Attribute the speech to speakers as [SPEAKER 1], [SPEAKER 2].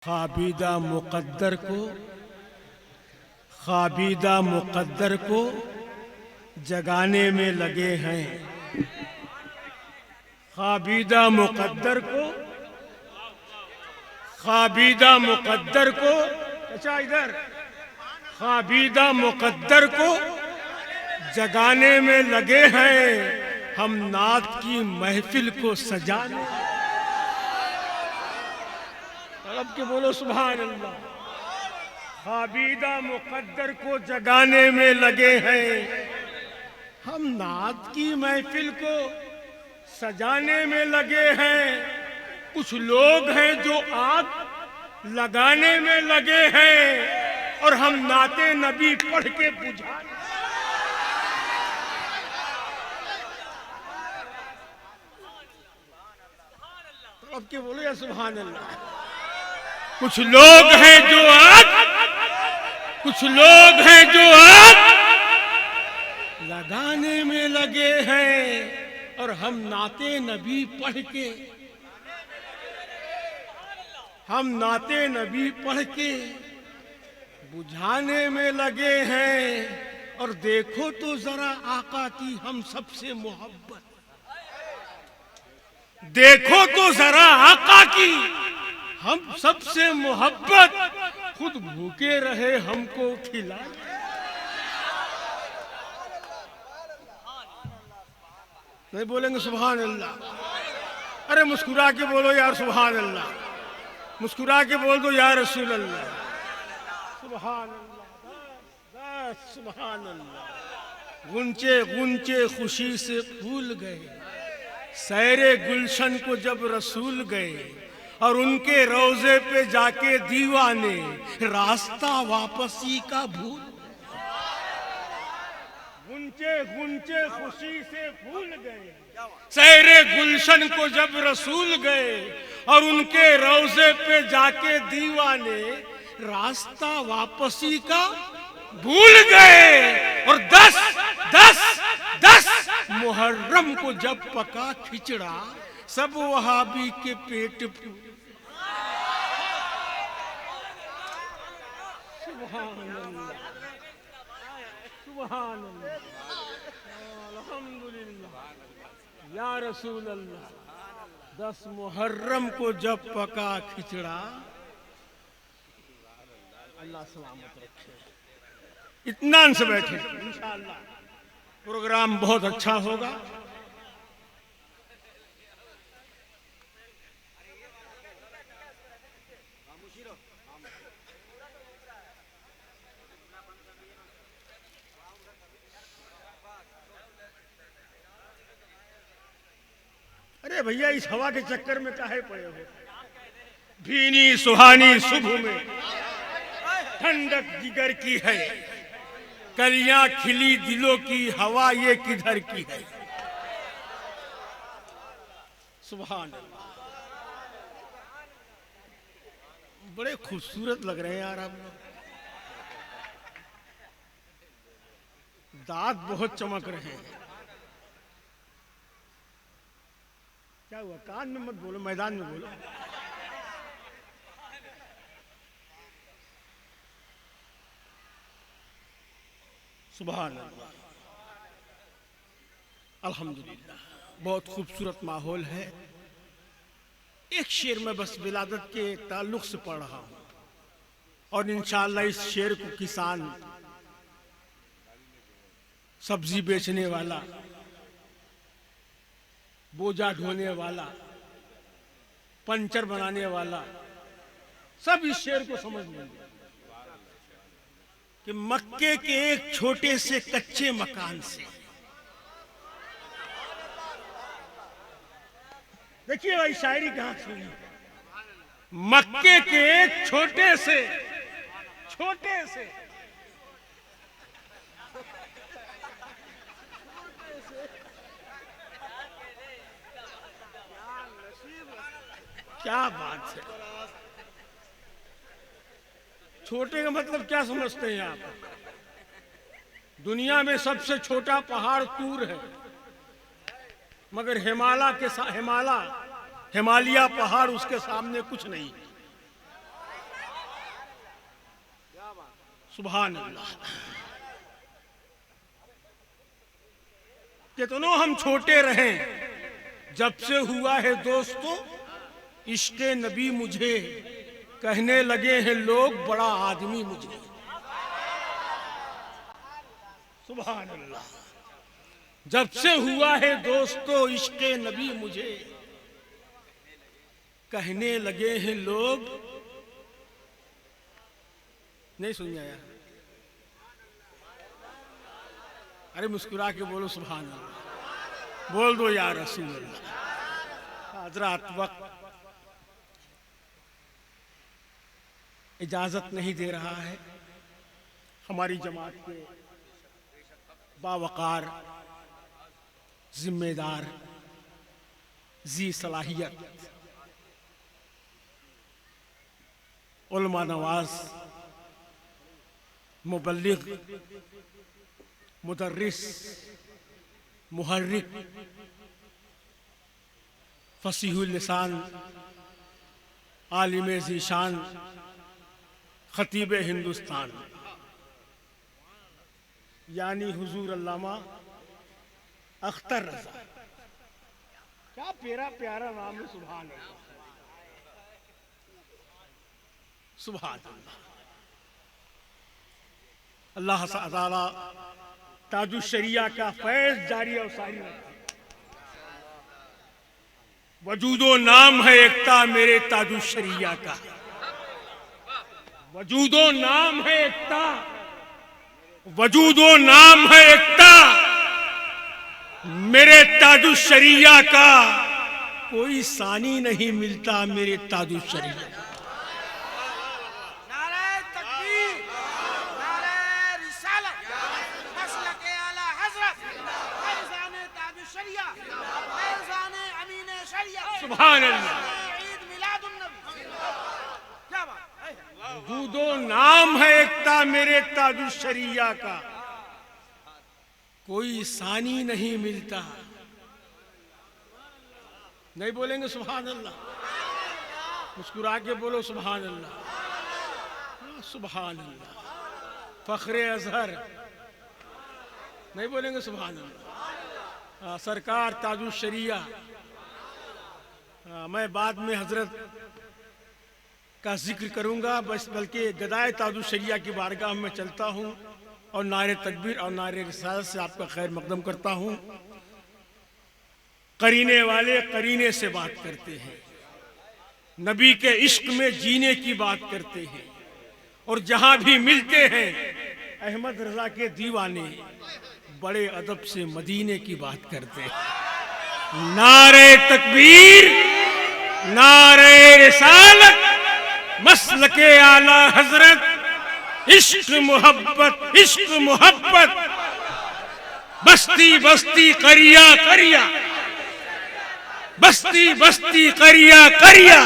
[SPEAKER 1] ख्वाबीदा मुक़द्दर को जगाने में लगे हैं। ख्वाबीदा मुक़द्दर को अच्छा इधर ख्वाबीदा मुक़द्दर को जगाने में लगे हैं। हम नात की महफिल को सजाने। अब के बोलो सुभान अल्लाह। ख्वाबीदा मुक़द्दर को जगाने में लगे हैं। हम नात की महफिल को सजाने में लगे हैं। कुछ लोग हैं जो आग लगाने में लगे हैं और हम नाते नबी पढ़ के बुझाने। तो अब के बोलो या सुभान अल्लाह। कुछ लोग हैं जो आग लगाने में लगे हैं और हम नाते नबी पढ़ के बुझाने में लगे हैं। और देखो तो जरा आका की हम सबसे मोहब्बत, देखो तो जरा आका की हम सबसे मोहब्बत, खुद भूखे रहे हमको खिलाए। नहीं बोलेंगे सुभान अल्लाह? अरे मुस्कुरा के बोलो यार सुभान अल्लाह। मुस्कुरा के बोल दो या रसूल अल्लाह। सुभान अल्लाह, सुभान अल्लाह। गुंचे गुंचे खुशी से फूल गए, सैरे गुलशन को जब रसूल गए और उनके रोजे पे जाके दीवाने रास्ता वापसी का भूल। गुंचे गुंचे खुशी से फूल गए, सैरे गुलशन को जब रसूल गए और उनके रोजे पे जाके दीवाने रास्ता वापसी का भूल गए। और 10 मुहर्रम को जब पका खिचड़ा सब वहाबी के पेट फूल। सुभान अल्लाह, अल्हम्दुलिल्लाह या रसूल अल्लाह। 10 मुहर्रम को जब पका खिचड़ा, अल्लाह सलामत रखे। इत्मीनान से बैठे, इंशाअल्लाह प्रोग्राम बहुत अच्छा होगा। अरे भैया इस हवा के चक्कर में काहे पड़े हो? भीनी सुहानी सुबह में ठंडक जिगर की है, कलियां खिली दिलों की, हवा ये किधर की है? सुभान अल्लाह। बड़े खूबसूरत लग रहे हैं यार आप लोग। दांत बहुत चमक रहे हैं। क्या हुआ? कान में मत बोलो, मैदान में बोलो। सुभान अल्लाह, अल्हम्दुलिल्लाह। बहुत खूबसूरत माहौल है। एक शेर में बस विलादत के ताल्लुक से पढ़ रहा हूं और इंशाअल्लाह इस शेर को किसान, सब्जी बेचने वाला, बोझा ढोने वाला, पंचर बनाने वाला सब इस शेर को समझ लेंगे कि मक्के के एक छोटे से कच्चे मकान से, देखिए भाई शायरी कहां सुनी। मक्के के एक छोटे से क्या बात है। छोटे का मतलब क्या समझते हैं आप? दुनिया में सबसे छोटा पहाड़ तूर है, मगर हिमालय पहाड़ उसके सामने कुछ नहीं। सुभान अल्लाह। कितनों हम छोटे रहें, जब से हुआ है दोस्तों इश्क़े नबी मुझे, कहने लगे हैं लोग बड़ा आदमी मुझे। सुभान अल्लाह। जब से हुआ है दोस्तों इश्क़े नबी मुझे, कहने लगे हैं लोग, नहीं सुन आया? अरे मुस्कुरा के बोलो सुभान अल्लाह, बोल दो या रसूल अल्लाह। हजरत वक्त इजाजत नहीं दे रहा है। हमारी जमात के बावकार, जिम्मेदार, जी सलाहियत उलमा नवाज, मुबल्लिग, मुदर्रिस, मुहर्रिक, फसीहुल लिसान, आलिम ज़ीशान, खतीब हिंदुस्तान, यानी हुजूर अल्लामा अख्तर रज़ा। क्या प्यारा नाम है, सुभान अल्लाह, सुभान अल्लाह। अल्लाह ताला ताजुश शरिया का फैज़ जारी और सारी रखे। वजूदो नाम है एकता मेरे ताजुश शरिया का, वजूदो नाम है एकता, वजूदो नाम है एकता मेरे ताजुश शरिया का, कोई सानी नहीं मिलता मेरे ताजुश शरिया। सुभान अल्लाह। वजूदो नाम है एकता मेरे ताजुश शरिया का, कोई सानी नहीं मिलता। नहीं बोलेंगे सुभान अल्लाह? मुस्कुरा के बोलो सुभान अल्लाह, सुभान अल्लाह। फख्रे अजहर, नहीं बोलेंगे सुभान अल्लाह? सरकार ताजुश शरिया। मैं बाद में हजरत का जिक्र करूंगा, बस बल्कि गदाए ताजुश शरिया की बारगाह में चलता हूं और नारे तकबीर और नारे रिसालत से आपका खैर मकदम करता हूं। करीने वाले करीने से बात करते हैं, नबी के इश्क में जीने की बात करते हैं, और जहां भी मिलते हैं अहमद रजा के दीवाने बड़े अदब से मदीने की बात करते हैं। नारे तकबीर, नारे रिसालत, मसलके आला हजरत, इश्क मोहब्बत, इश्क मोहब्बत, बस्ती बस्ती करिया करिया, बस्ती बस्ती करिया करिया।